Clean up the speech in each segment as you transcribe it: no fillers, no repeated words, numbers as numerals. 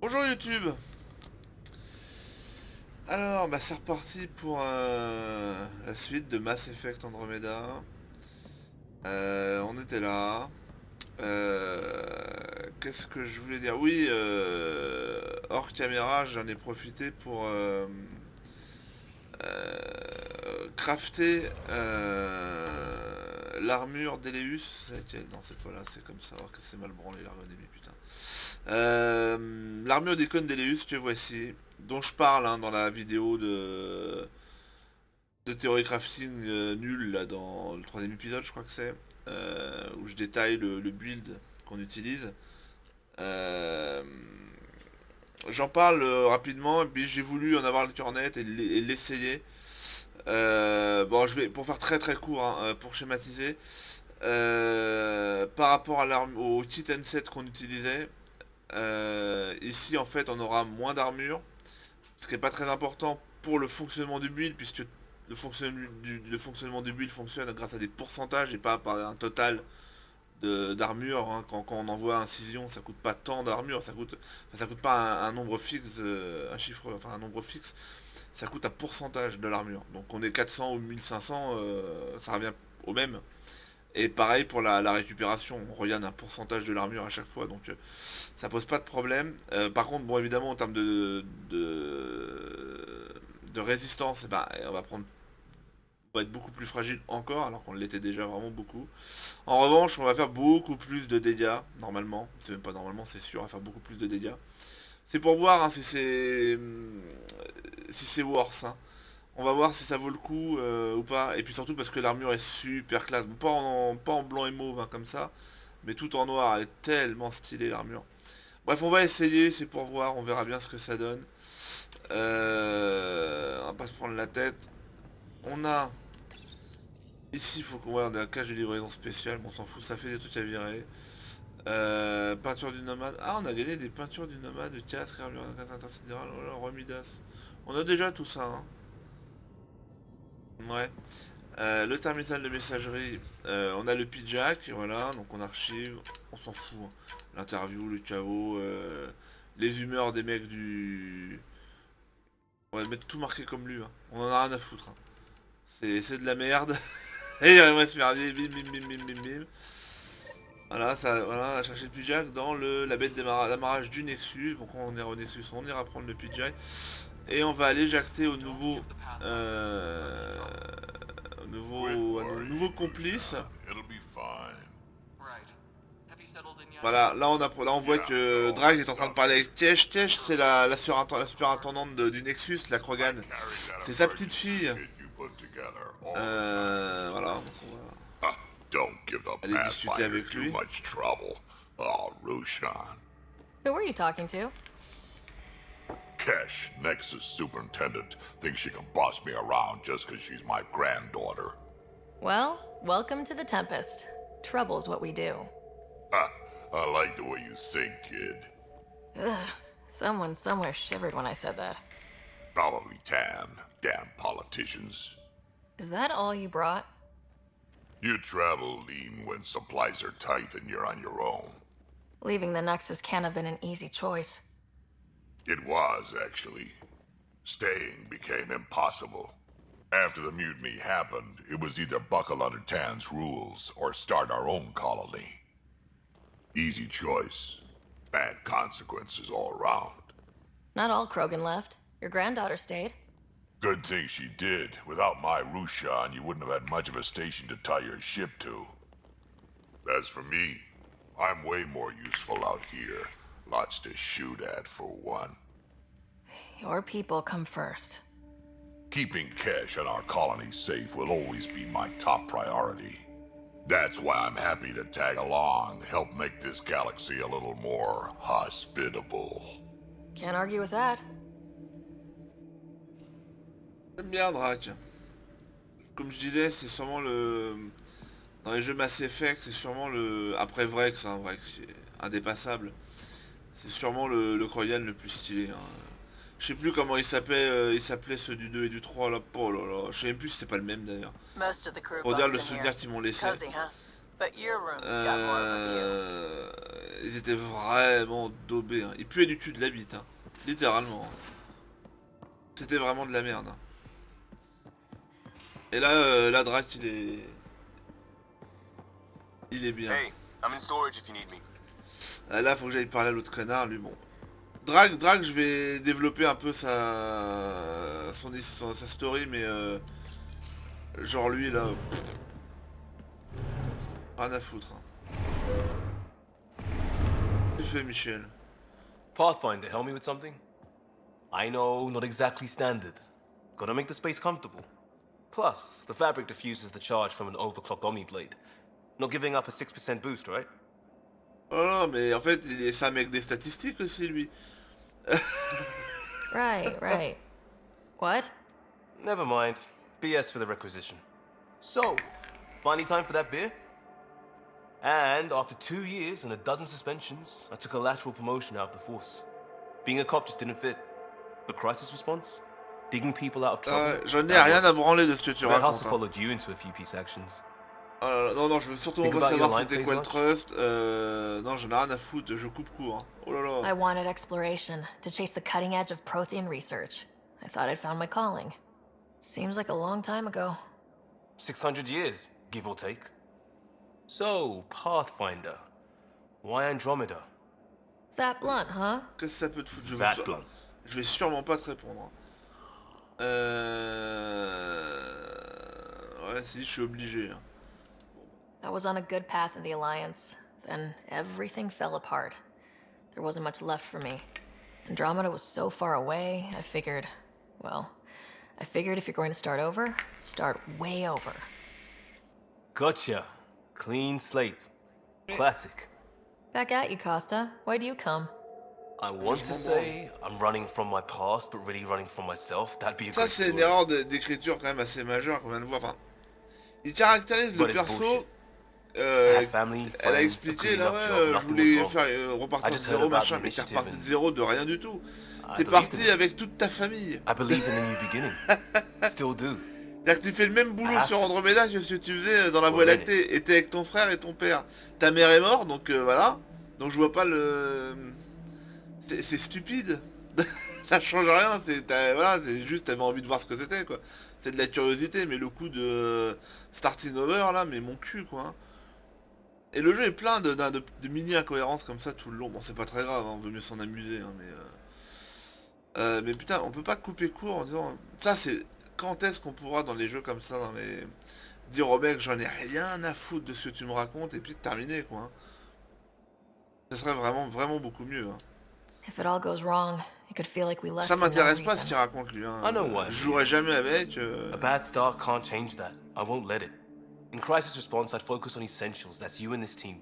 Bonjour YouTube. Alors, bah c'est reparti pour la suite de Mass Effect Andromeda. On était là. Qu'est-ce que je voulais dire? Oui, hors caméra, j'en ai profité pour crafter l'armure d'Eleus. C'est laquelle? Non, c'est pas là, c'est comme ça. Alors que c'est mal branlé l'armure d'Eleus, putain. L'armure d'icône d'Eleus que voici, dont je parle dans la vidéo de théorie crafting nul là dans le troisième épisode, je crois que c'est, où je détaille le build qu'on utilise. Euh, J'en parle rapidement, et puis j'ai voulu en avoir le cœur net et l'essayer. Bon, je vais pour faire très très court, pour schématiser. Par rapport à au kit N7 qu'on utilisait, ici en fait on aura moins d'armure, ce qui n'est pas très important pour le fonctionnement du build, puisque le fonctionnement du build fonctionne grâce à des pourcentages et pas par un total d'armure. Quand on envoie incision, ça coûte pas tant d'armure, ça coûte pas un nombre fixe, un chiffre, enfin un nombre fixe, ça coûte un pourcentage de l'armure. Donc on est 400 ou 1500, ça revient au même. Et pareil pour la récupération, on regarde un pourcentage de l'armure à chaque fois, donc ça pose pas de problème. Par contre, bon évidemment en termes de résistance, eh ben, on va être beaucoup plus fragile encore, alors qu'on l'était déjà vraiment beaucoup. En revanche, on va faire beaucoup plus de dégâts, normalement. C'est même pas normalement, c'est sûr, on va faire beaucoup plus de dégâts. C'est pour voir si c'est worth. On va voir si ça vaut le coup ou pas. Et puis surtout parce que l'armure est super classe. Bon, pas en blanc et mauve comme ça, mais tout en noir. Elle est tellement stylée l'armure. Bref, on va essayer, c'est pour voir. On verra bien ce que ça donne. On va pas se prendre la tête. On a... Ici, il faut qu'on voit la cage de livraison spéciale. Bon, on s'en fout, ça fait des trucs à virer. Peinture du nomade. Ah, on a gagné des peintures du nomade, de casque, armure, casque intersidéral, oh là, remis d'as. On a déjà tout ça, Ouais. Le terminal de messagerie, on a le pijack, voilà, donc on archive, on s'en fout. L'interview, le chaos, les humeurs des mecs du... On va mettre tout marqué comme lui, on en a rien à foutre. C'est de la merde. Et il va se faire bim bim bim bim bim bim. Voilà, voilà, on a cherché le pijack dans la bête d'amarrage du Nexus. Donc on ira au Nexus, on ira prendre le pijack. Et on va aller jacter à nos nouveaux complices. Voilà, là on voit que Drag est en train de parler avec Tesh. Tesh, c'est la superintendante du Nexus, la Krogan. C'est sa petite fille. Voilà, donc on va aller discuter avec lui. Who were you talking to? Kesh, Nexus superintendent, thinks she can boss me around just because she's my granddaughter. Well, welcome to the Tempest. Trouble's what we do. Ha, I like the way you think, kid. Ugh, someone somewhere shivered when I said that. Probably Tan. Damn politicians. Is that all you brought? You travel lean when supplies are tight and you're on your own. Leaving the Nexus can't have been an easy choice. It was, actually. Staying became impossible. After the mutiny happened, it was either buckle under Tan's rules or start our own colony. Easy choice. Bad consequences all around. Not all Krogan left. Your granddaughter stayed. Good thing she did. Without my Rushan, you wouldn't have had much of a station to tie your ship to. As for me, I'm way more useful out here. Lots to shoot at, for one. Your people come first. Keeping Kesh and our colony safe will always be my top priority. That's why I'm happy to tag along, help make this galaxy a little more hospitable. Can't argue with that. J'aime bien Drac. Comme je disais, c'est sûrement dans les jeux Mass Effect, c'est sûrement après Vrex, Vrex qui est indépassable. C'est sûrement le Krogan le plus stylé. Je sais plus comment il s'appelait ceux du 2 et du 3 là. Oh là là, je sais même plus si c'est pas le même d'ailleurs. Pour dire le souvenir qu'ils m'ont laissé. Ils étaient vraiment daubés, hein. Ils puaient du cul de la bite, hein. Littéralement, hein. C'était vraiment de la merde, hein. Et là, la Drac, il est bien. Hey, I'm in storage if you need me. Ah, là, faut que j'aille parler à l'autre connard, lui, bon. Drag, je vais développer un peu sa story, mais genre lui, là, rien à foutre, hein. Tu fais, Michel? Pathfinder, help me with something? I know, not exactly standard. Gotta make the space comfortable. Plus, the fabric diffuses the charge from an overclocked Omniblade. Not giving up a 6% boost, right? Oh non, mais en fait, c'est un mec des statistiques aussi, lui. Right. What? Never mind. BS for the requisition. So, finally time for that beer? And after 2 years and a dozen suspensions, I took a lateral promotion out of the force. Being a cop just didn't fit. But crisis response? Digging people out of trouble? J'en ai rien à branler de ce que tu Red House racontes, have hein. followed you into a few peace actions. Oh là là, non, je veux surtout Think pas about your savoir line c'était phase quoi le much? trust. Non, j'en ai rien à foutre, je coupe court, hein. Oh là I là. wanted exploration to chase the cutting edge of Prothean research. I thought I'd found my calling. Seems like a long time ago. 600 years, give or take. So, Pathfinder. Why Andromeda? That blunt, huh? Qu'est-ce que ça peut te foutre? That blunt. Je vais sûrement pas te répondre, hein. Ouais, si, je suis obligé, hein. I was on a good path in the Alliance. Then everything fell apart. There wasn't much left for me. Andromeda was so far away, I figured if you're going to start over, start way over. Gotcha. Clean slate. Classic. Back at you, Costa. Why do you come? I want to say I'm running from my past, but really running from myself. That'd be a Ça, great c'est une story. erreur d'écriture quand même assez majeure qu'on vient de voir. Enfin, il caractérise le But it's perso. bullshit. I have family, Elle a friends, a expliqué good là, enough ouais, job, je nothing voulais was wrong. faire repartir I de just heard zéro, about machin, the mais t'es initiative reparti de and zéro de rien du tout. I T'es believed parti in it. avec toute ta famille. I believe in a new beginning. Still do. C'est-à-dire que tu fais le même boulot Ah. sur Andromeda que ce que tu faisais dans la Voie Ouais. lactée, et t'es avec ton frère et ton père. Ta mère est morte, donc voilà. Donc je vois pas le... C'est stupide. Ça change rien, voilà, c'est juste t'avais envie de voir ce que c'était, quoi. C'est de la curiosité, mais le coup de starting over, là, mais mon cul, quoi, hein. Et le jeu est plein de mini-incohérences comme ça tout le long. Bon, c'est pas très grave, hein, on veut mieux s'en amuser, hein, mais putain, on peut pas couper court en disant... Ça, c'est... Quand est-ce qu'on pourra, dans les jeux comme ça, dire au mec, j'en ai rien à foutre de ce que tu me racontes, et puis de terminer, quoi, hein. Ça serait vraiment beaucoup mieux, hein. If it all goes wrong, it could feel like we left Ça for no m'intéresse pas ce reason. qu'il raconte, lui, hein. I know what. Je jouerai jamais avec... A bad start can't change that. I won't let it. In crisis response, I'd focus on essentials. That's you and this team.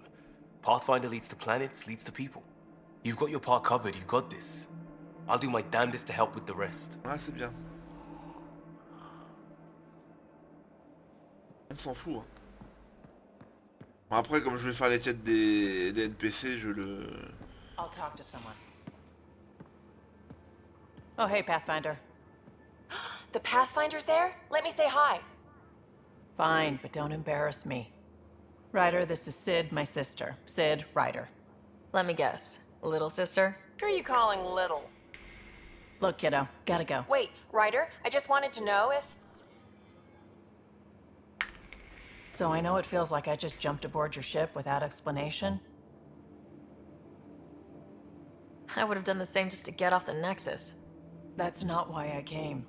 Pathfinder leads to planets, leads to people. You've got your part covered. You've got this. I'll do my damnedest to help with the rest. Ouais, c'est bien. On s'en fout, hein. Bon, après, comme je vais faire les quêtes des NPC, je le... I'll talk to someone. Oh, hey, Pathfinder. The Pathfinder's there? Let me say hi. Fine, but don't embarrass me. Ryder, this is Sid, my sister. Sid, Ryder. Let me guess. Little sister? Who are you calling little? Look, kiddo, gotta go. Wait, Ryder, I just wanted to know if... So I know it feels like I just jumped aboard your ship without explanation. I would have done the same just to get off the Nexus. That's not why I came.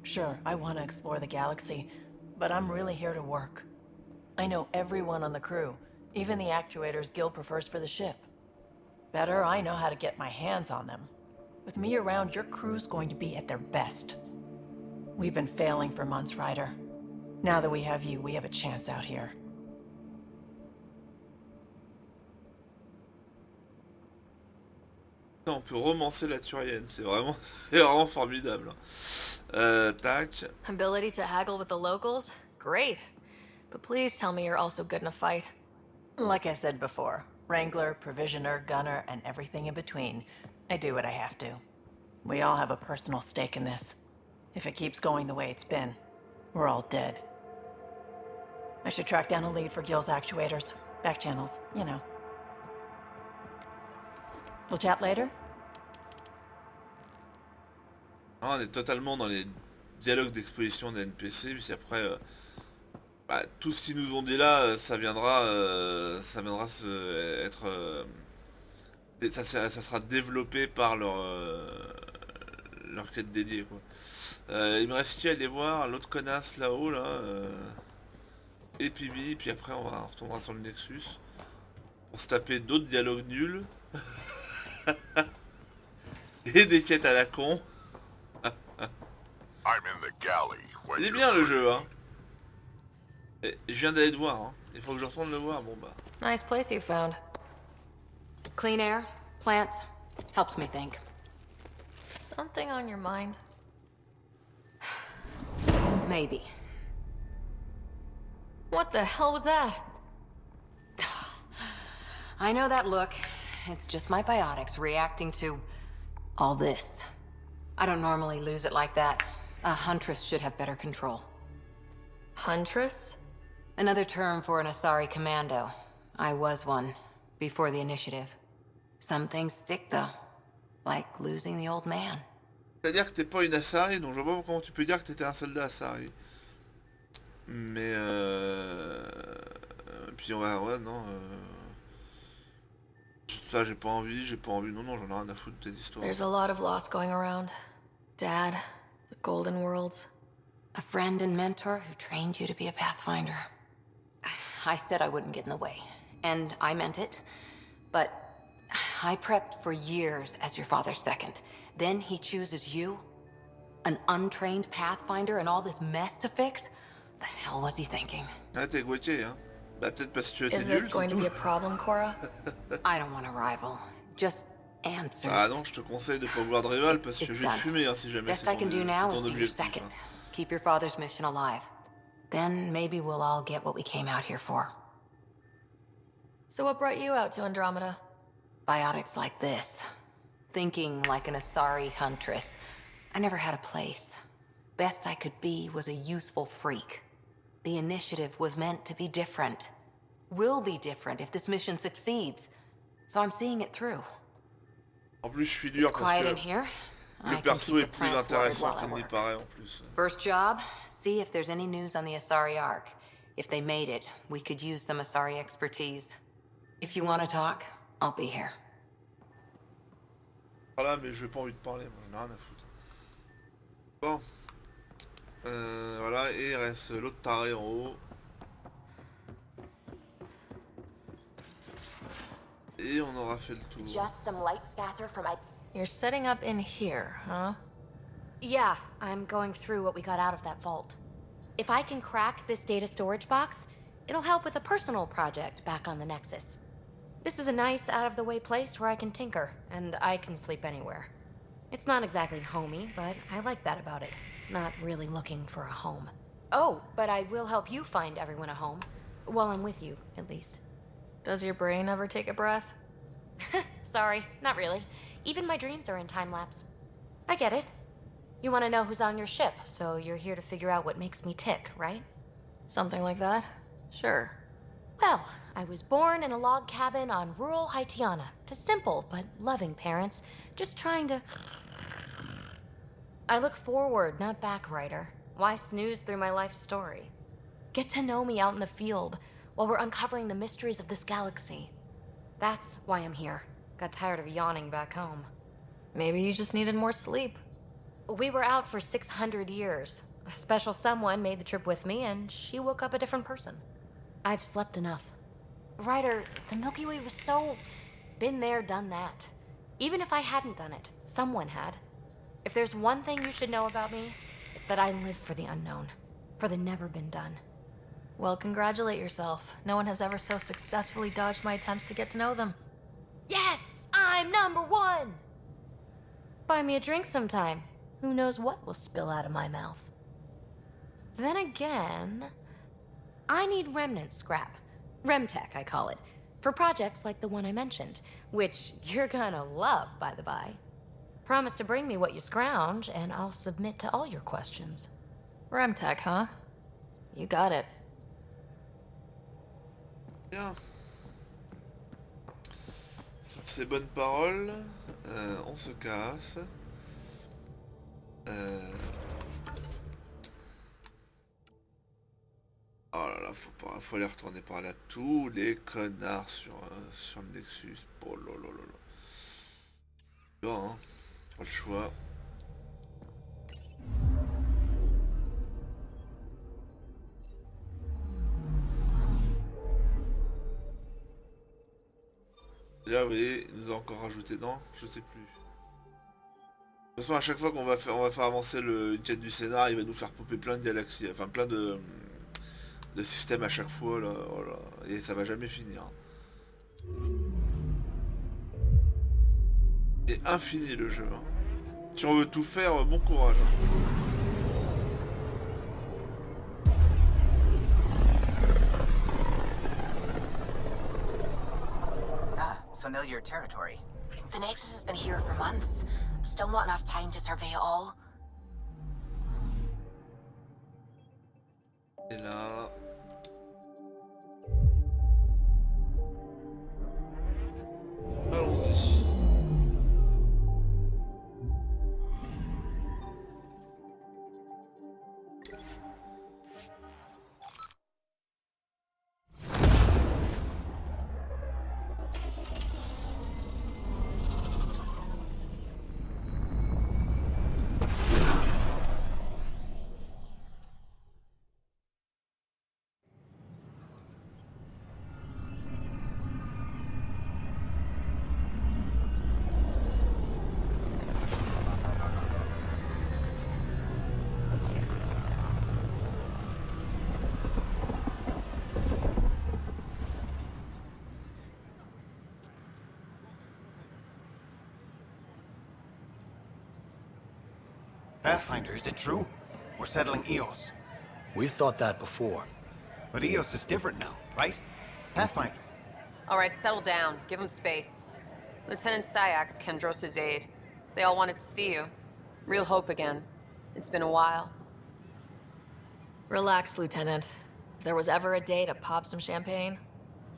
Sure, I want to explore the galaxy, but I'm really here to work. I know everyone on the crew, even the actuators Gil prefers for the ship. Better, I know how to get my hands on them. With me around, your crew's going to be at their best. We've been failing for months, Ryder. Now that we have you, we have a chance out here. On peut romancer la Turienne, c'est vraiment formidable. Tac. Ability to haggle with the locals? Great. But please tell me you're also good in a fight. Like I said before, Wrangler, Provisioner, Gunner, and everything in between. I do what I have to. We all have a personal stake in this. If it keeps going the way it's been, we're all dead. I should track down a lead for Gil's actuators. Back channels, you know. We'll chat later? On est totalement dans les dialogues d'exposition des NPC, puis après, tout ce qu'ils nous ont dit là, ça viendra être, ça sera développé par leur quête dédiée, quoi. Il me reste qui à aller voir, l'autre connasse là-haut, là, et puis après on retournera sur le Nexus, pour se taper d'autres dialogues nuls, et des quêtes à la con. I'm in the galley when Il est you bien le free jeu, me. hein. Et je viens d'aller te voir, hein. Il faut que je retourne le voir, bon bah. Nice place you found. Clean air, plants, helps me think. Something on your mind? Maybe. What the hell was that? I know that look. It's just my biotics reacting to all this. I don't normally lose it like that. A huntress should have better control. Huntress? Another term for an Asari commando. I was one, before the initiative. Some things stick though. Like losing the old man. C'est-à-dire que t'es pas une Asari, donc je vois pas comment tu peux dire que t'étais un soldat Asari. Mais puis on va... Ouais, non... Ça, j'ai pas envie, non, j'en ai rien à foutre de tes histoires. There's a lot of loss going around. Dad, the Golden Worlds. A friend and mentor who trained you to be a Pathfinder. I said I wouldn't get in the way, and I meant it. But I prepped for years as your father's second. Then he chooses you? An untrained Pathfinder and all this mess to fix? The hell was he thinking? Ah, t'es Gauthier, hein. Bah, peut-être parce que tu étais Is nul, this c'est going to be a tout. problem, Cora? I don't want a rival. Just answers. Ah non, je te conseille de pas vouloir de rival parce que It's je vais te done. fumer, hein, si jamais Best c'est I can do now is ton be your objectif. second. Hein. Keep your father's mission alive. Then maybe we'll all get what we came out here for. So what brought you out to Andromeda? Biotics like this. Thinking like an Asari huntress. I never had a place. Best I could be was a useful freak. The initiative was meant to be different. Will be different if this mission succeeds. So I'm seeing it through. En plus, je suis dur It's parce quiet in que here. I le can perso keep est the plus plants watered intéressant while I qu'il n'y work. paraît en plus. First job, see if there's any news on the Asari Ark. If they made it, we could use some Asari expertise. If you want to talk, I'll be here. Voilà, mais je n'ai pas envie de parler, moi, j'en ai rien à foutre. Bon. Voilà, et il reste l'autre taré en haut. Et on aura fait le tour. Just some light scatter from my... You're setting up in here, huh? Yeah, I'm going through what we got out of that vault. If I can crack this data storage box, it'll help with a personal project back on the Nexus. This is a nice, out-of-the-way place where I can tinker, and I can sleep anywhere. It's not exactly homey, but I like that about it. Not really looking for a home. Oh, but I will help you find everyone a home. While I'm with you, at least. Does your brain ever take a breath? Sorry, not really. Even my dreams are in time-lapse. I get it. You want to know who's on your ship, so you're here to figure out what makes me tick, right? Something like that? Sure. Well, I was born in a log cabin on rural Haitiana to simple but loving parents, just trying to... I look forward, not back, Ryder. Why snooze through my life story? Get to know me out in the field while we're uncovering the mysteries of this galaxy. That's why I'm here. Got tired of yawning back home. Maybe you just needed more sleep. We were out for 600 years. A special someone made the trip with me, and she woke up a different person. I've slept enough. Ryder, the Milky Way was so... been there, done that. Even if I hadn't done it, someone had. If there's one thing you should know about me, it's that I live for the unknown. For the never been done. Well, congratulate yourself. No one has ever so successfully dodged my attempts to get to know them. Yes! I'm #1! Buy me a drink sometime. Who knows what will spill out of my mouth. Then again... I need remnant scrap. Remtech, I call it. For projects like the one I mentioned. Which you're gonna love, by the by. Promise to bring me what you scrounge, and I'll submit to all your questions. Remtech, huh? You got it. Bien. Sur ces bonnes paroles, on se casse. Oh là là, faut aller retourner parler à tous les connards sur le Nexus. Oh là là là là. Bon, hein, pas le choix. Déjà, oui, il nous a encore rajouté, non, je sais plus. De toute façon, à chaque fois on va faire avancer une quête du scénar, il va nous faire popper plein de galaxies, enfin plein de systèmes à chaque fois, là, oh là, et ça va jamais finir. Et infini le jeu. Hein. Si on veut tout faire, bon courage. Hein. Familiar territory. The Nexus has been here for months. Still not enough time to survey it all. Et là... Allons-y. Pathfinder, is it true? We're settling Eos. We've thought that before. But Eos is different now, right? Pathfinder. All right, settle down. Give him space. Lieutenant Syax, Kendros' aide. They all wanted to see you. Real hope again. It's been a while. Relax, Lieutenant. If there was ever a day to pop some champagne...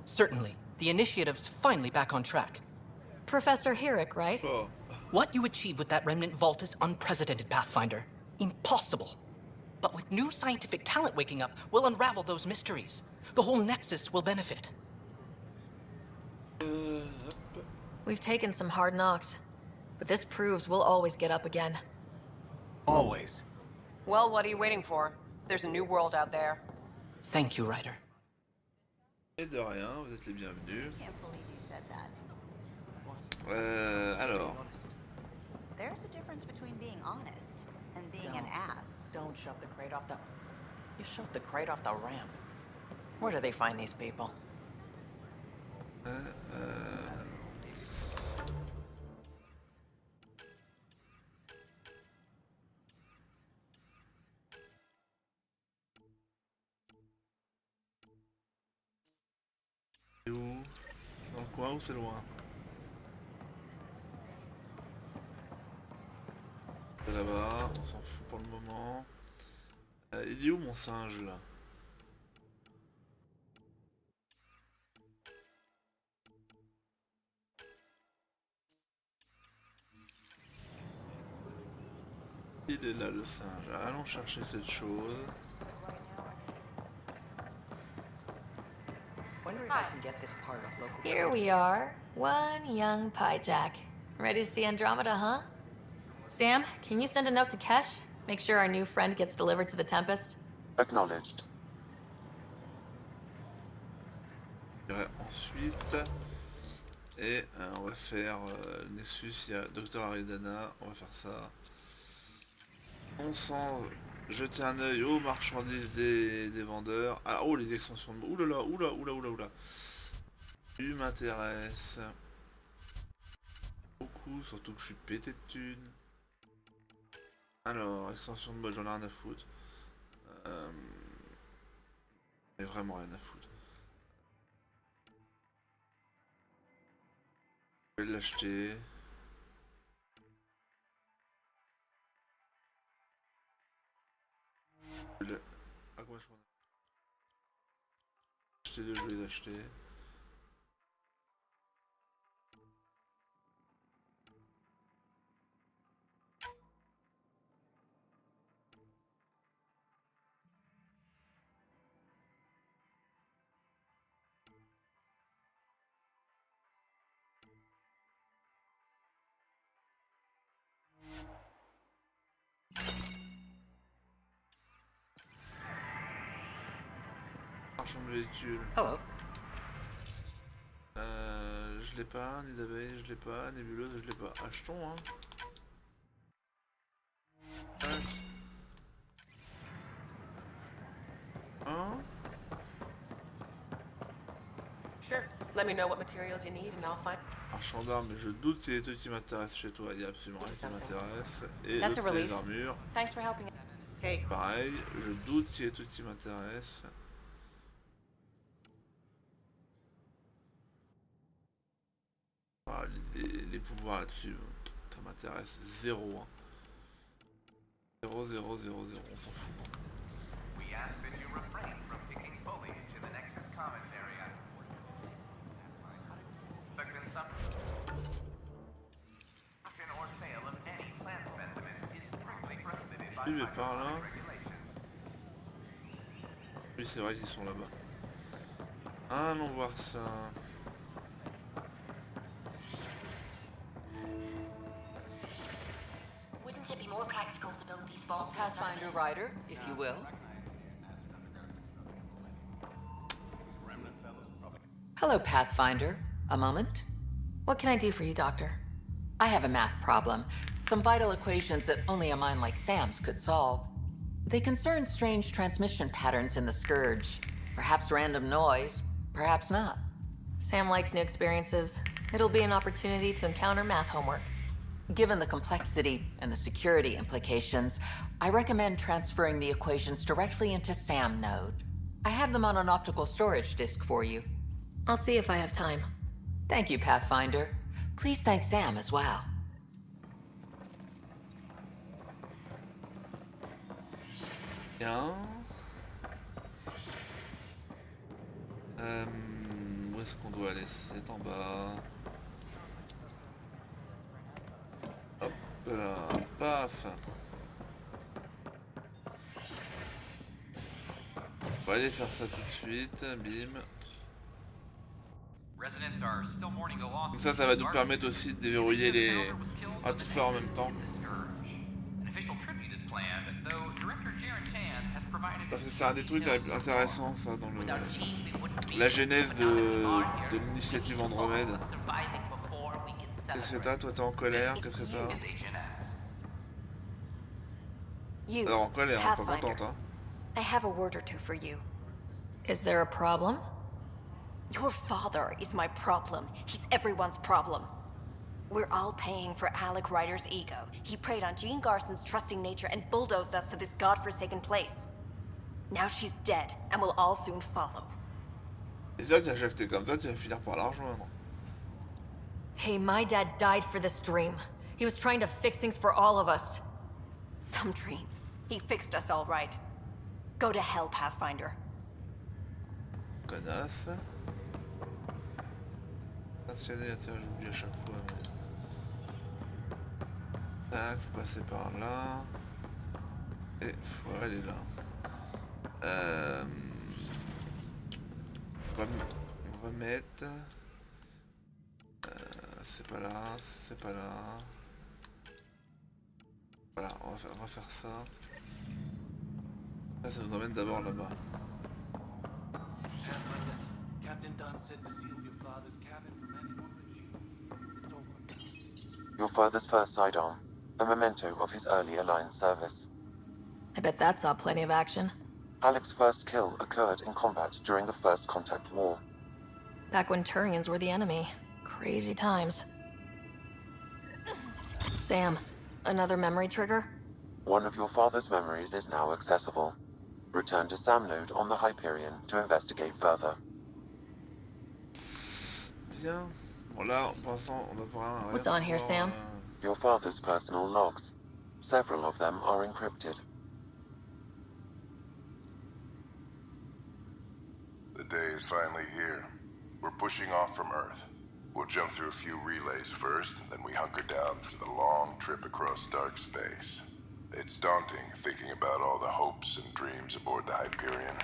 Certainly. The initiative's finally back on track. Professor Herrick, right? Oh. What you achieved with that remnant vault is unprecedented, Pathfinder. Impossible. But with new scientific talent waking up, we'll unravel those mysteries. The whole Nexus will benefit. We've taken some hard knocks, but this proves we'll always get up again. Always. Well, what are you waiting for? There's a new world out there. Thank you, Ryder. Et de rien, vous êtes les bienvenus. Can't believe you said that. Alors... There's a difference between being honest and being an ass. Don't shove the crate off the... You shoved the crate off the ramp. Where do they find these people? C'est où? Dans le coin ou c'est loin? C'est là-bas, on s'en fout pour le moment. Il est où mon singe là? Il est là le singe. Allons chercher cette chose. Wonder if I can get this part of local. Here we are, one young Pyjack. Ready to see Andromeda, huh? Sam, can you send a note to Kesh? Make sure our new friend gets delivered to the Tempest? Acknowledged. Ensuite, et on va faire Nexus, il y a Dr Aridana, on va faire ça. On sent jeter un œil aux marchandises des vendeurs. Ah, oh, les extensions de... Oulala, oula, oula, oula, oula. Tu m'intéresse beaucoup, surtout que je suis pété de thunes. Alors, extension de mode, j'en ai rien à foutre. Mais vraiment rien à foutre. Je vais l'acheter. Ah, comment je prends? Acheter deux, je vais les acheter. marchand de véhicules. Hello. Je l'ai pas, ni d'abeille, je l'ai pas, nébuleuse, je l'ai pas. Achetons, hein. Hein? Sure. Let me know what materials you need and I'll find. Marchand d'armes, mais je doute qu'il y ait des trucs qui m'intéressent chez toi. Il y a absolument rien qui m'intéresse. Et That's a l'autre, c'est relief. les armures. Thanks for helping. Hey. Pareil, je doute qu'il y ait des trucs qui m'intéressent. Ah, les pouvoirs là-dessus, ça m'intéresse zéro. Hein. 0, 0, 0, 0, on s'en fout. We ask that you refrain from picking foliage in the Nexus Commons area. The consumption or sale of any plant specimens is strictly prohibited by Oui, mais par là. regulations. Oui, c'est vrai qu'ils sont là-bas. Allons voir ça. Wouldn't it be more practical to build these vaults? Pathfinder Rider, if you will. Hello, Pathfinder. A moment? What can I do for you, Doctor? I have a math problem. Some vital equations that only a mind like Sam's could solve. They concern strange transmission patterns in the Scourge. Perhaps random noise, perhaps not. Sam likes new experiences. It'll be an opportunity to encounter math homework. Given the complexity and the security implications, I recommend transferring the equations directly into SAM node. I have them on an optical storage disk for you. I'll see if I have time. Thank you, Pathfinder. Please thank Sam as well. Bien. Où est-ce qu'on doit aller? C'est en bas. Hop là, paf. On va aller faire ça tout de suite, bim. Residents are still mourning the loss. Comme ça va nous permettre aussi de déverrouiller les... à tout faire en même temps. An official tribute is planned, though director Tan has provided. Parce que c'est un des trucs intéressants, ça, dans le... la genèse de l'initiative Andromède. Qu'est-ce que t'as? Toi, t'es en colère? Qu'est-ce que t'as? Alors, en colère, hein, pas contente, hein. I have a word or two for you. Is there a problem? Your father is my problem. He's everyone's problem. We're all paying for Alec Ryder's ego. He preyed on Jean Garson's trusting nature and bulldozed us to this godforsaken place. Now she's dead, and we'll all soon follow. Et ça, tu as jacté comme ça, tu vas finir par la rejoindre. Hey, my dad died for this dream. He was trying to fix things for all of us. Some dream. He fixed us all right. Go to hell, Pathfinder. Connasse. Stationné, tiens, j'oublie à chaque fois, mais... Tac, faut passer par là. Et faut aller là. On va mettre... c'est pas là, c'est pas là. Voilà, on va faire ça. Là, ça nous emmène d'abord là-bas. Your father's first sidearm, a memento of his early Alliance service. I bet that saw plenty of action. Alec's first kill occurred in combat during the First Contact War. Back when Turians were the enemy. Crazy times. Sam, another memory trigger? One of your father's memories is now accessible. Return to Sam node on the Hyperion to investigate further. Bien. Bon là, pour l'instant, on va pas... What's on here, Sam? Your father's personal logs. Several of them are encrypted. The day is finally here. We're pushing off from Earth. We'll jump through a few relays first, then we hunker down for the long trip across dark space. It's daunting thinking about all the hopes and dreams aboard the Hyperion.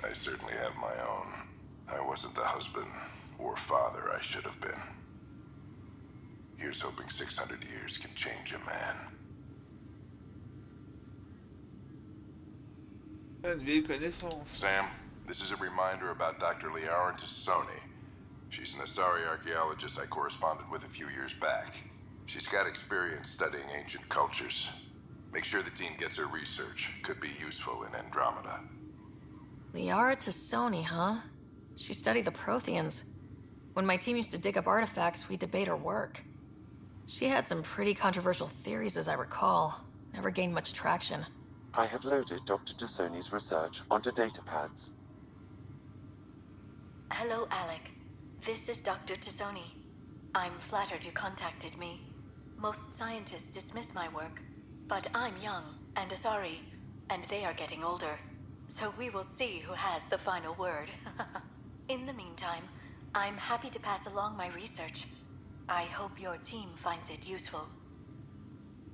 I certainly have my own. I wasn't the husband or father I should have been. Here's hoping 600 years can change a man. Une vieille connaissance. Sam, This is a reminder about Dr. Liara Tassoni. She's an Asari archaeologist I corresponded with a few years back. She's got experience studying ancient cultures. Make sure the team gets her research. Could be useful in Andromeda. Liara Tassoni, huh? She studied the Protheans. When my team used to dig up artifacts, we'd debate her work. She had some pretty controversial theories, as I recall. Never gained much traction. I have loaded Dr. Tassoni's research onto datapads. Hello, Alec. This is Dr. Tassoni. I'm flattered you contacted me. Most scientists dismiss my work, but I'm young and Asari, and they are getting older. So we will see who has the final word. In the meantime, I'm happy to pass along my research. I hope your team finds it useful.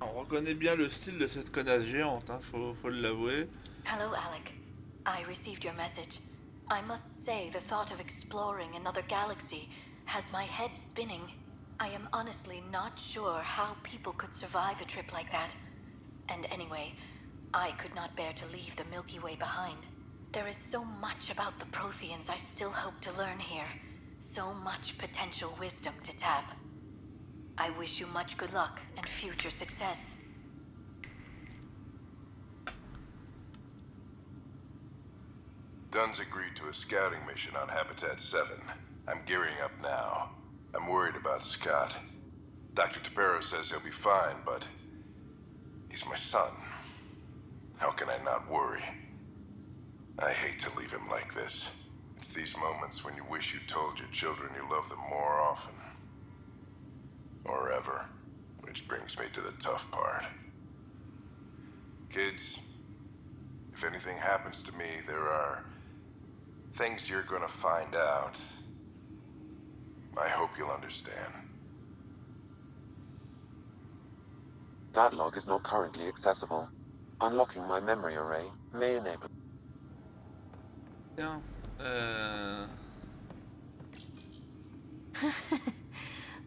On reconnaît bien le style de cette connasse géante, hein, faut l'avouer. Hello, Alec. I received your message. I must say the thought of exploring another galaxy has my head spinning. I am honestly not sure how people could survive a trip like that. And anyway, I could not bear to leave the Milky Way behind. There is so much about the Protheans I still hope to learn here. So much potential wisdom to tap. I wish you much good luck and future success. Dunn's agreed to a scouting mission on Habitat 7. I'm gearing up now. I'm worried about Scott. Dr. Tapero says he'll be fine, but he's my son. How can I not worry? I hate to leave him like this. It's these moments when you wish you told your children you love them more often. Or ever. Which brings me to the tough part. Kids, if anything happens to me, there are things you're gonna find out. I hope you'll understand. That log is not currently accessible. Unlocking my memory array may enable... Tiens,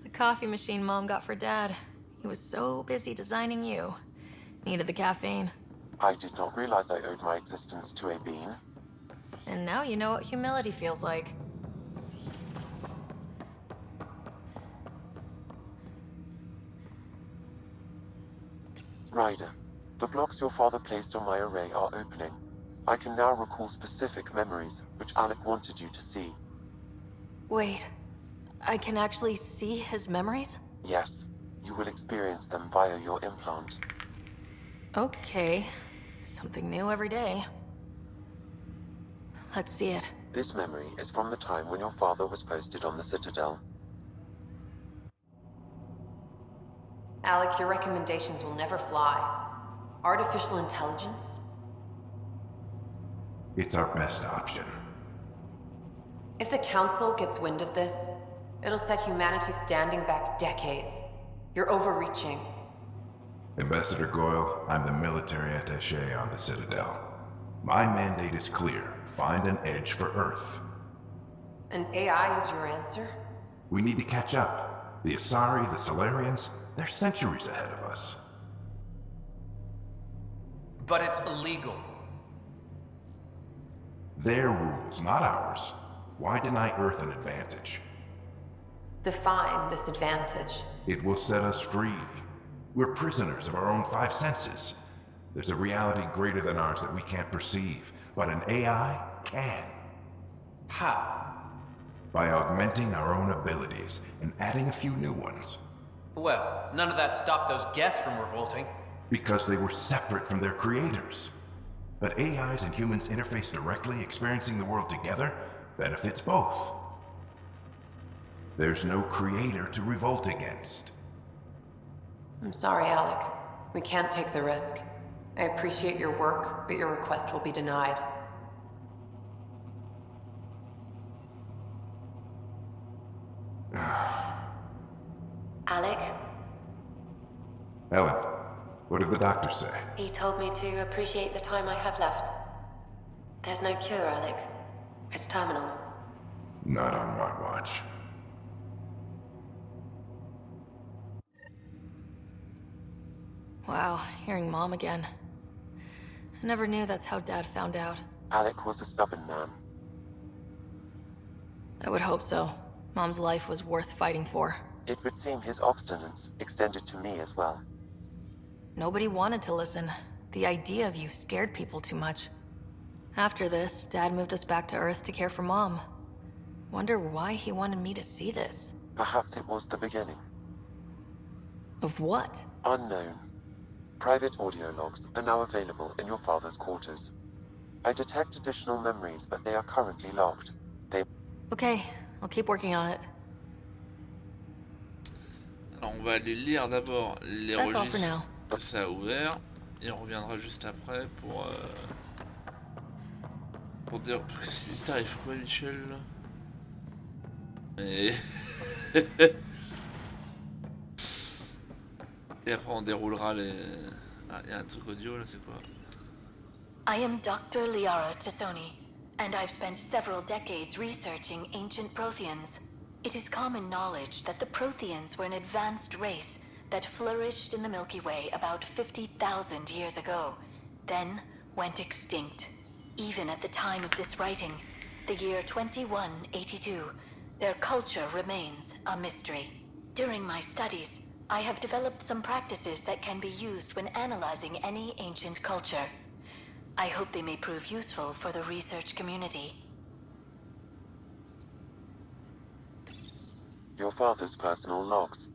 The coffee machine Mom got for Dad. He was so busy designing you. Needed the caffeine. I did not realize I owed my existence to a bean. And now you know what humility feels like. Ryder, the blocks your father placed on my array are opening. I can now recall specific memories, which Alec wanted you to see. Wait, I can actually see his memories? Yes, you will experience them via your implant. Okay, something new every day. Let's see it. This memory is from the time when your father was posted on the Citadel. Alec, your recommendations will never fly. Artificial intelligence? It's our best option. If the Council gets wind of this, it'll set humanity standing back decades. You're overreaching. Ambassador Goyle, I'm the military attaché on the Citadel. My mandate is clear. Find an edge for Earth. And AI is your answer? We need to catch up. The Asari, the Solarians, they're centuries ahead of us. But it's illegal. Their rules, not ours. Why deny Earth an advantage? Define this advantage. It will set us free. We're prisoners of our own five senses. There's a reality greater than ours that we can't perceive, but an AI can. How? By augmenting our own abilities and adding a few new ones. Well, none of that stopped those Geth from revolting. Because they were separate from their creators. But AIs and humans interface directly, experiencing the world together, benefits both. There's no creator to revolt against. I'm sorry, Alec. We can't take the risk. I appreciate your work, but your request will be denied. Alec? Ellen, what did the doctor say? He told me to appreciate the time I have left. There's no cure, Alec. It's terminal. Not on my watch. Wow, hearing Mom again. I never knew that's how Dad found out. Alec was a stubborn man. I would hope so. Mom's life was worth fighting for. It would seem his obstinance extended to me as well. Nobody wanted to listen. The idea of you scared people too much. After this, Dad moved us back to Earth to care for Mom. Wonder why he wanted me to see this. Perhaps it was the beginning. Of what? Unknown. Private audio logs are now available in your father's quarters. I detect additional memories, but they are currently logged. Okay, I'll keep working on it. Alors on va aller lire d'abord les That's all for registres now. que ça a ouvert et on reviendra juste après pour dire qu'est-ce qu'il t'arrive quoi Michel et et après on déroulera les il y a un truc audio là c'est quoi? I am Dr. Liara Tassoni, and I've spent several decades researching ancient Protheans. It is common knowledge that the Protheans were an advanced race that flourished in the Milky Way about 50,000 years ago, then went extinct. Even at the time of this writing, the year 2182, their culture remains a mystery. During my studies, I have developed some practices that can be used when analyzing any ancient culture. I hope they may prove useful for the research community. Your father's personal logs.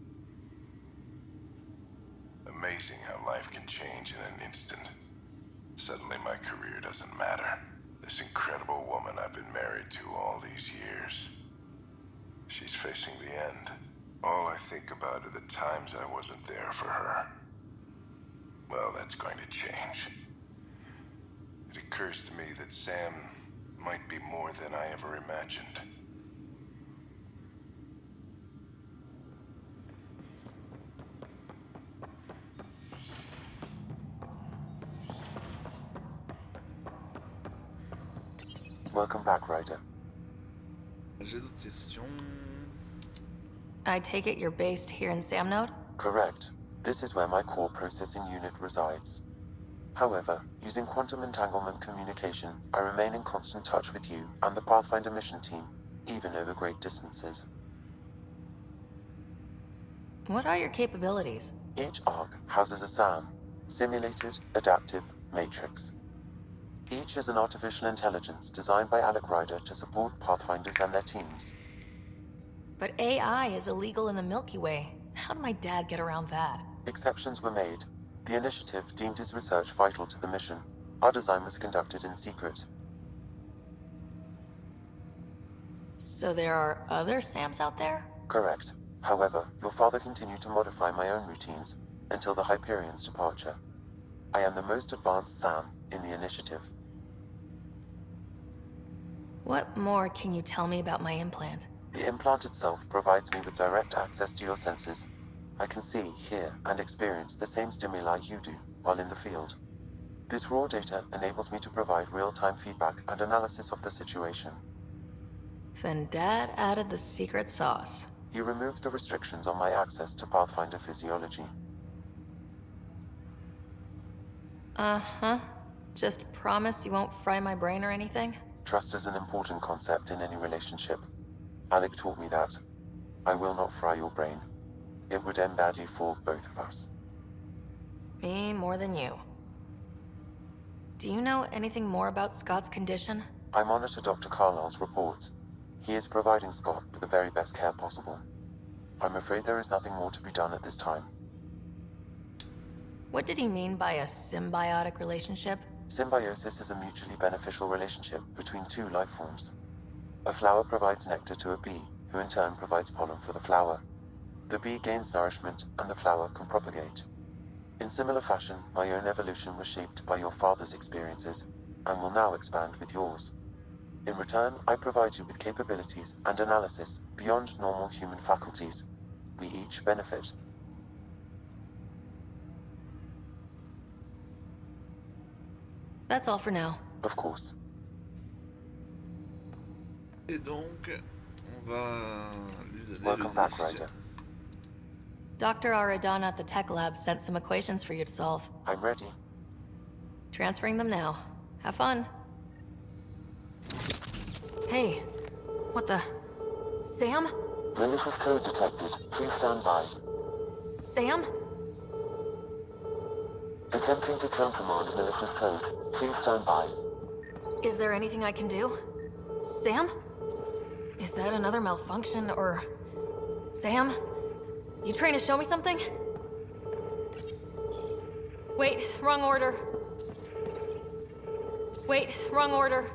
Amazing how life can change in an instant. Suddenly my career doesn't matter. This incredible woman I've been married to all these years. She's facing the end. All I think about are the times I wasn't there for her. Well, that's going to change. It occurs to me that Sam might be more than I ever imagined. Welcome back, Ryder. J'ai d'autres questions. I take it you're based here in Samnode? Correct. This is where my core processing unit resides. However, using quantum entanglement communication, I remain in constant touch with you and the Pathfinder mission team, even over great distances. What are your capabilities? Each ARC houses a SAM, Simulated Adaptive Matrix. Each is an artificial intelligence designed by Alec Ryder to support Pathfinders and their teams. But AI is illegal in the Milky Way. How did my dad get around that? Exceptions were made. The initiative deemed his research vital to the mission. Our design was conducted in secret. So there are other SAMs out there? Correct. However, your father continued to modify my own routines until the Hyperion's departure. I am the most advanced SAM in the initiative. What more can you tell me about my implant? The implant itself provides me with direct access to your senses. I can see, hear, and experience the same stimuli you do while in the field. This raw data enables me to provide real-time feedback and analysis of the situation. Then Dad added the secret sauce. He removed the restrictions on my access to Pathfinder physiology. Uh-huh. Just promise you won't fry my brain or anything? Trust is an important concept in any relationship. Alec taught me that. I will not fry your brain. It would end badly for both of us. Me more than you. Do you know anything more about Scott's condition? I monitor Dr. Carlisle's reports. He is providing Scott with the very best care possible. I'm afraid there is nothing more to be done at this time. What did he mean by a symbiotic relationship? Symbiosis is a mutually beneficial relationship between two life forms. A flower provides nectar to a bee, who in turn provides pollen for the flower. The bee gains nourishment, and the flower can propagate. In similar fashion, my own evolution was shaped by your father's experiences, and will now expand with yours. In return, I provide you with capabilities and analysis beyond normal human faculties. We each benefit. That's all for now. Of course. Et donc, on va lui donner Welcome back, Ryder. Dr. Aradana at the tech lab sent some equations for you to solve. I'm ready. Transferring them now. Have fun. Hey, what the... Sam? Malicious code detected. Please stand by. Sam? Attempting to countermand malicious code. Please stand by. Is there anything I can do? Sam? Is that another malfunction, or... Sam? You trying to show me something? Wait, wrong order. Wait, wrong order.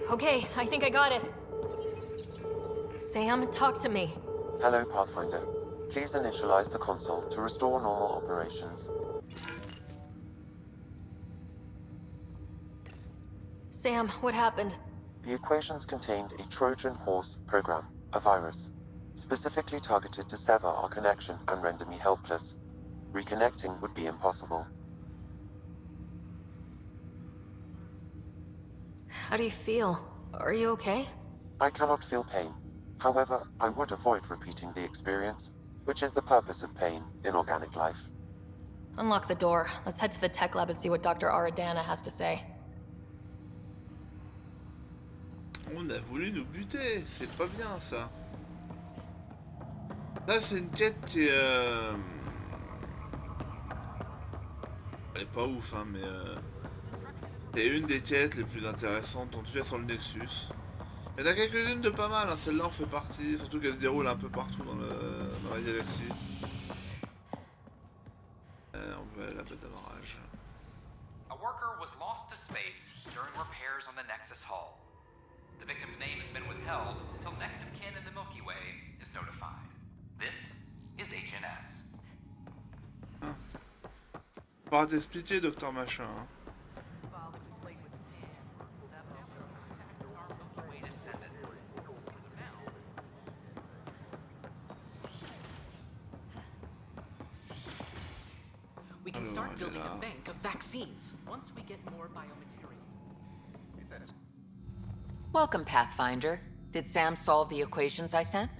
Okay, I think I got it. Sam, talk to me. Hello, Pathfinder. Please initialize the console to restore normal operations. Sam, what happened? The equations contained a Trojan horse program, a virus, specifically targeted to sever our connection and render me helpless. Reconnecting would be impossible. How do you feel? Are you okay? I cannot feel pain. However, I would avoid repeating the experience, which is the purpose of pain in organic life. Unlock the door. Let's head to the tech lab and see what Dr. Aradana has to say. On a voulu nous buter, c'est pas bien ça. Ça c'est une quête qui est... Elle est pas ouf hein, mais... C'est une des quêtes les plus intéressantes, en tout cas sur le Nexus. Il y en a quelques-unes de pas mal, hein. Celle-là en fait partie, surtout qu'elle se déroule un peu partout dans la galaxie. On va aller à la bête d'amarrage. A worker was lost to space during repairs on the Nexus Hull. The victim's name has been withheld until next of kin in the Milky Way is notified. This is HNS. Pas à t'expliquer, docteur Machin. Hein. We can start building a bank of vaccines once we get more biomaterial. Welcome, Pathfinder. Did Sam solve the equations I sent?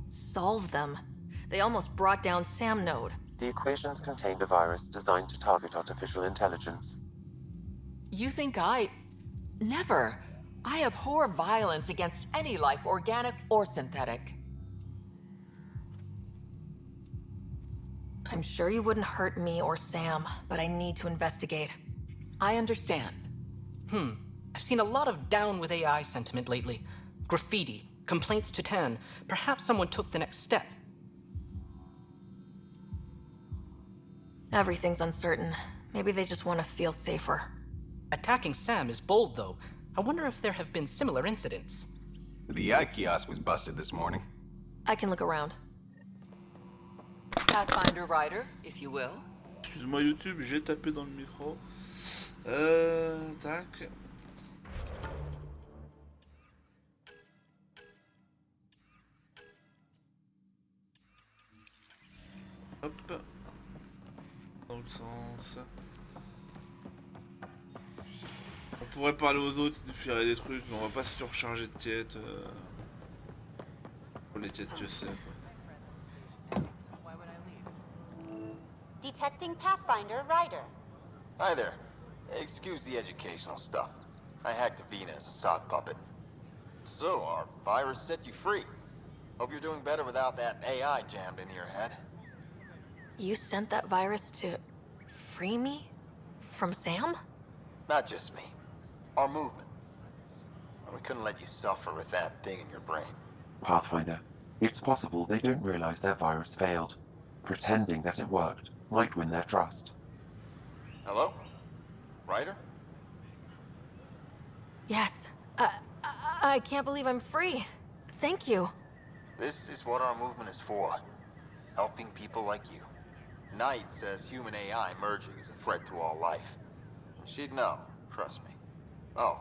Solve them? They almost brought down Sam Node. The equations contained a virus designed to target artificial intelligence. You think I... Never. I abhor violence against any life, organic or synthetic. I'm sure you wouldn't hurt me or Sam, but I need to investigate. I understand. I've seen a lot of down with AI sentiment lately. Graffiti, complaints to 10. Perhaps someone took the next step. Everything's uncertain. Maybe they just want to feel safer. Attacking Sam is bold, though. I wonder if there have been similar incidents. The AI kiosk was busted this morning. I can look around. Pathfinder Rider, if you will. Excuse-moi YouTube, j'ai tapé dans le micro. Tac. Hop. Dans le sens. On pourrait parler aux autres, ils nous feraient des trucs, mais on va pas se surcharger de quêtes. Pour les quêtes que c'est, quoi. Detecting Pathfinder Rider. Hi there. Excuse the educational stuff. I hacked Avina as a sock puppet. So, our virus set you free. Hope you're doing better without that AI jammed into your head. You sent that virus to... free me? From Sam? Not just me. Our movement. We couldn't let you suffer with that thing in your brain. Pathfinder, it's possible they don't realize their virus failed. Pretending that it worked might win their trust. Hello? Ryder? Yes. I can't believe I'm free. Thank you. This is what our movement is for. Helping people like you. Knight says human AI merging is a threat to all life. She'd know, trust me. Oh,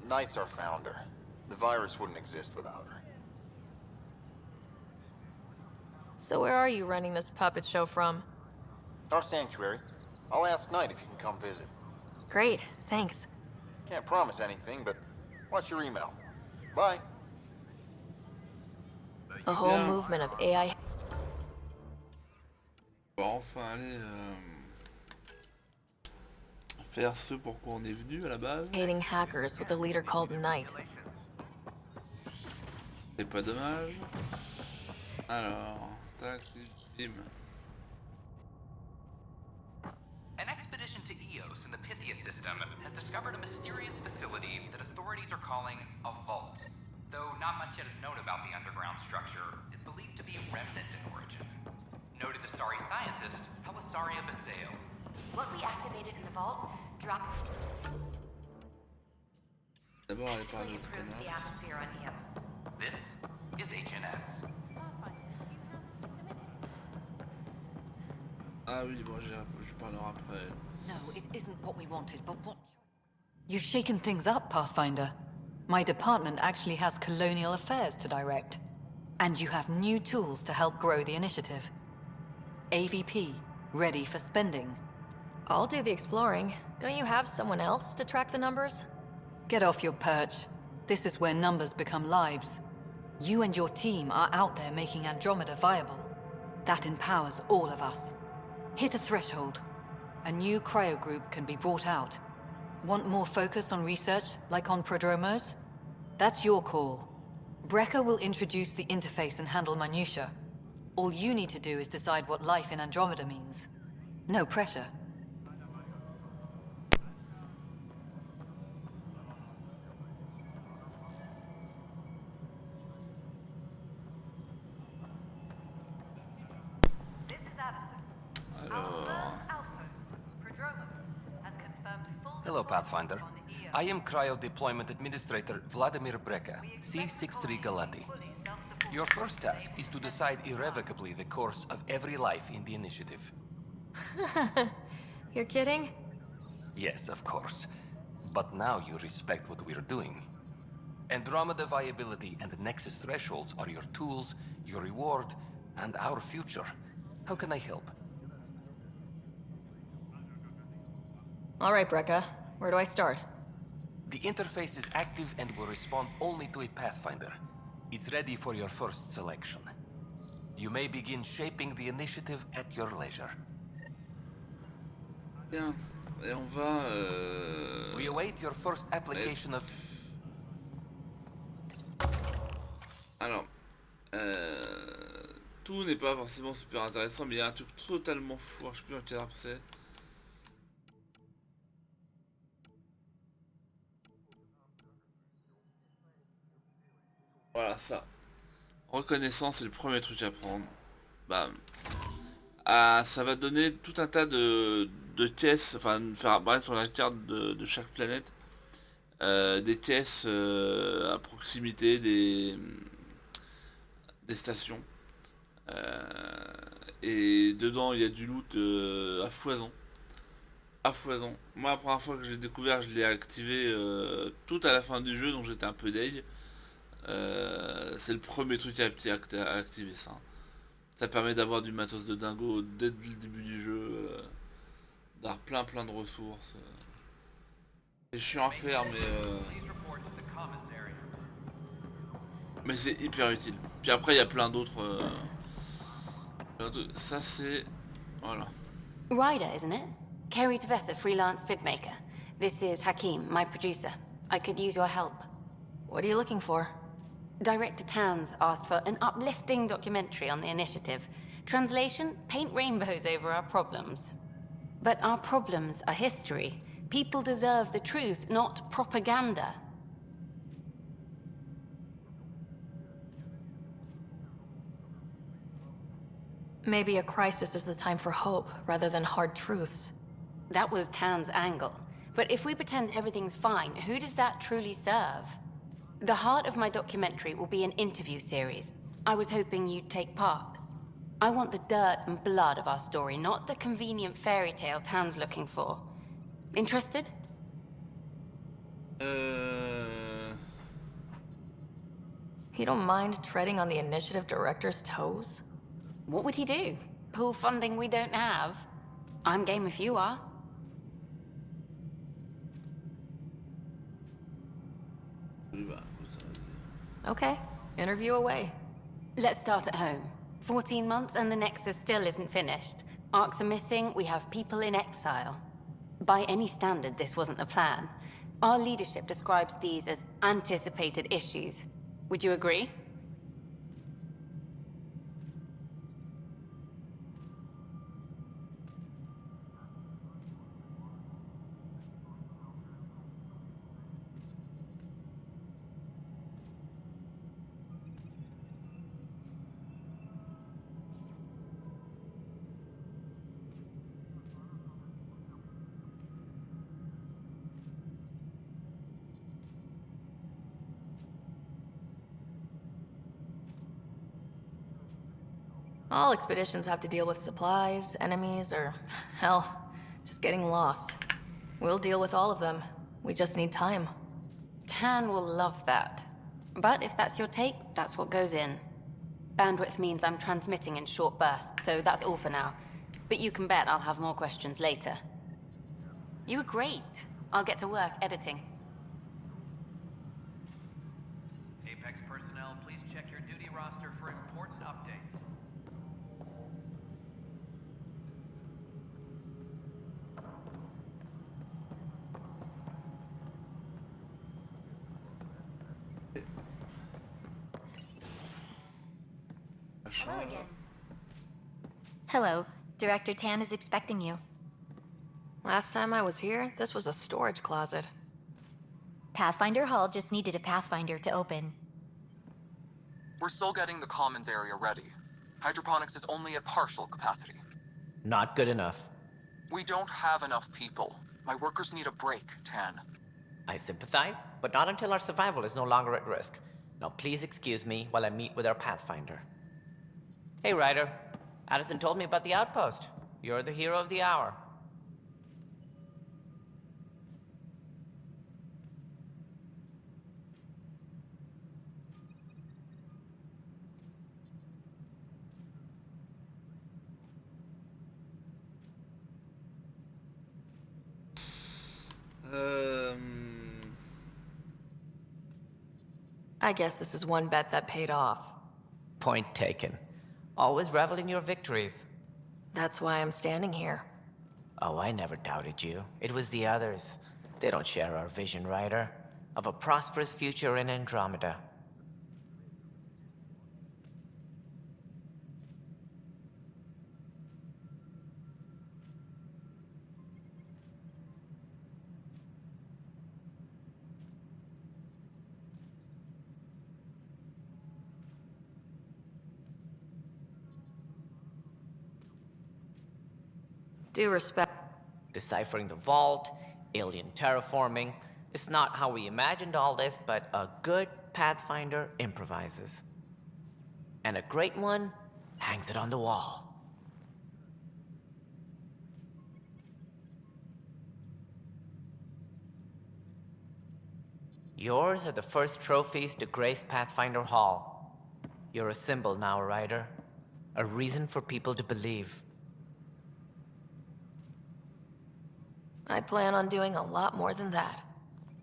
Knight's our founder. The virus wouldn't exist without her. So where are you running this puppet show from? Our sanctuary. I'll ask Knight if you can come visit. Great, thanks. Can't promise anything, but watch your email. Bye. A whole movement of AI... On va enfin aller faire ce pourquoi on est venu à la base. Hating hackers with a leader called Knight. C'est pas dommage. Alors, tac, bim. An expedition to Eos in the Pythia system has discovered a mysterious facility that authorities are calling a vault. Though not much yet is known about the underground structure, it's believed to be remnant in origin. Noted Asari scientist Helisaria Basale. What we activated in the vault dropped D'abord, elle parle de notre the connasse. atmosphere on Eos. This is HNS. Ah oui, bon, je parlerai après. No, it isn't what we wanted, but what... You've shaken things up, Pathfinder. My department actually has colonial affairs to direct. And you have new tools to help grow the initiative. AVP, ready for spending. I'll do the exploring. Don't you have someone else to track the numbers? Get off your perch. This is where numbers become lives. You and your team are out there making Andromeda viable. That empowers all of us. Hit a threshold. A new cryo group can be brought out. Want more focus on research, like on Prodromos? That's your call. Brecker will introduce the interface and handle minutiae. All you need to do is decide what life in Andromeda means. No pressure. Hello, Pathfinder. I am Cryo Deployment Administrator Vladimir Breca, C-63 Galati. Your first task is to decide irrevocably the course of every life in the initiative. You're kidding? Yes, of course. But now you respect what we're doing. Andromeda viability and Nexus thresholds are your tools, your reward, and our future. How can I help? All right, Brecca. Where do I start? The interface is active and will respond only to a Pathfinder. It's ready for your first selection. You may begin shaping the initiative at your leisure. Bien, et on va... We await your first application of... Alors, tout n'est pas forcément super intéressant, mais il y a un truc totalement fou, je sais plus dans quel arbre c'est. Voilà, ça. Reconnaissance, c'est le premier truc à prendre. Bam. Ah, ça va donner tout un tas de caisses, enfin, faire apparaître sur la carte de chaque planète. Des caisses à proximité des stations. Et dedans, il y a du loot à foison. À foison. Moi, la première fois que je l'ai découvert, je l'ai activé tout à la fin du jeu, donc j'étais un peu deg. C'est le premier truc à activer ça. Ça permet d'avoir du matos de dingo dès le début du jeu, d'avoir plein de ressources. C'est chiant à faire, mais c'est hyper utile. Puis après il y a plein d'autres. Ça c'est... Voilà. Ryder, isn't it? Kerry Tevessa, freelance vidmaker. This is Hakim, my producer. I could use your help. What are you looking for? Director Tans asked for an uplifting documentary on the initiative. Translation, paint rainbows over our problems. But our problems are history. People deserve the truth, not propaganda. Maybe a crisis is the time for hope, rather than hard truths. That was Tan's angle. But if we pretend everything's fine, who does that truly serve? The heart of my documentary will be an interview series. I was hoping you'd take part. I want the dirt and blood of our story, not the convenient fairy tale Tan's looking for. Interested? You don't mind treading on the initiative director's toes? What would he do? Pull funding we don't have? I'm game if you are. Okay, interview away. Let's start at home. 14 months and the Nexus still isn't finished. Arcs are missing, we have people in exile. By any standard, this wasn't the plan. Our leadership describes these as anticipated issues. Would you agree? All expeditions have to deal with supplies, enemies, or, hell, just getting lost. We'll deal with all of them. We just need time. Tan will love that. But if that's your take, that's what goes in. Bandwidth means I'm transmitting in short bursts, so that's all for now. But you can bet I'll have more questions later. You were great. I'll get to work editing. Apex personnel, please check your duty roster for important updates. Hello again. Hello. Director Tan is expecting you. Last time I was here, this was a storage closet. Pathfinder Hall just needed a Pathfinder to open. We're still getting the commons area ready. Hydroponics is only at partial capacity. Not good enough. We don't have enough people. My workers need a break, Tan. I sympathize, but not until our survival is no longer at risk. Now please excuse me while I meet with our Pathfinder. Hey, Ryder. Addison told me about the outpost. You're the hero of the hour. I guess this is one bet that paid off. Point taken. Always revel in your victories. That's why I'm standing here. Oh, I never doubted you. It was the others. They don't share our vision, Ryder, of a prosperous future in Andromeda. Due respect. Deciphering the vault, alien terraforming. It's not how we imagined all this, but a good Pathfinder improvises. And a great one hangs it on the wall. Yours are the first trophies to grace Pathfinder Hall. You're a symbol now, Ryder. A reason for people to believe. I plan on doing a lot more than that.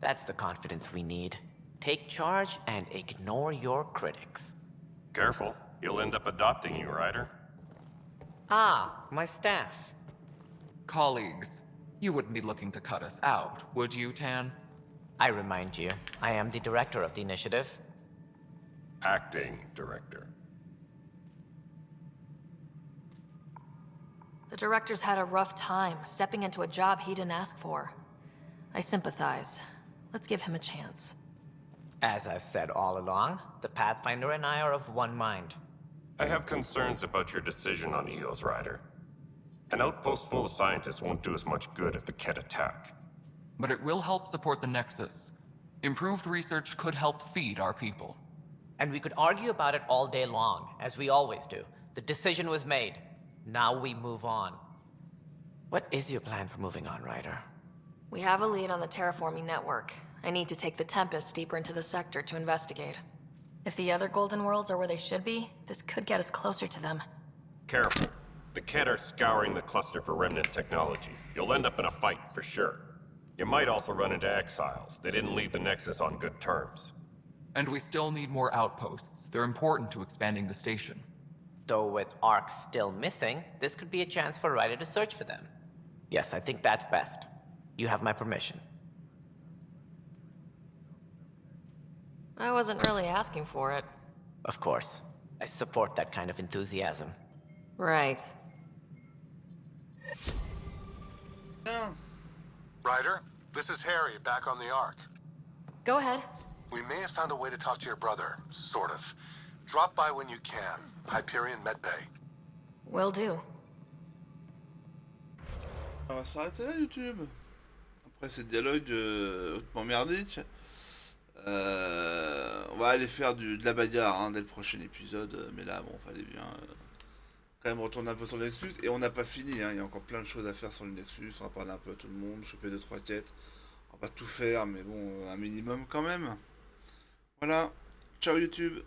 That's the confidence we need. Take charge and ignore your critics. Careful. He'll end up adopting you, Ryder. Ah, my staff. Colleagues, you wouldn't be looking to cut us out, would you, Tan? I remind you, I am the director of the initiative. Acting director. The director's had a rough time stepping into a job he didn't ask for. I sympathize. Let's give him a chance. As I've said all along, the Pathfinder and I are of one mind. I have concerns about your decision on Eos, Ryder. An outpost full of scientists won't do as much good if the Kett attack. But it will help support the Nexus. Improved research could help feed our people. And we could argue about it all day long, as we always do. The decision was made. Now we move on. What is your plan for moving on, Ryder? We have a lead on the terraforming network. I need to take the Tempest deeper into the sector to investigate. If the other Golden Worlds are where they should be, this could get us closer to them. Careful. The Kett are scouring the cluster for remnant technology. You'll end up in a fight, for sure. You might also run into exiles. They didn't leave the Nexus on good terms. And we still need more outposts. They're important to expanding the station. Though with Ark still missing, this could be a chance for Ryder to search for them. Yes, I think that's best. You have my permission. I wasn't really asking for it. Of course. I support that kind of enthusiasm. Right. Ryder, this is Harry, back on the Ark. Go ahead. We may have found a way to talk to your brother, sort of. Drop by when you can. Hyperion Medbay. Will do. On va s'arrêter là, YouTube. Après ces dialogues hautement merdiques. On va aller faire de la bagarre hein, dès le prochain épisode. Mais là, bon, fallait bien quand même retourner un peu sur le Nexus. Et on n'a pas fini, hein, il y a encore plein de choses à faire sur le Nexus. On va parler un peu à tout le monde, choper 2-3 quêtes. On va pas tout faire, mais bon, un minimum quand même. Voilà. Ciao YouTube.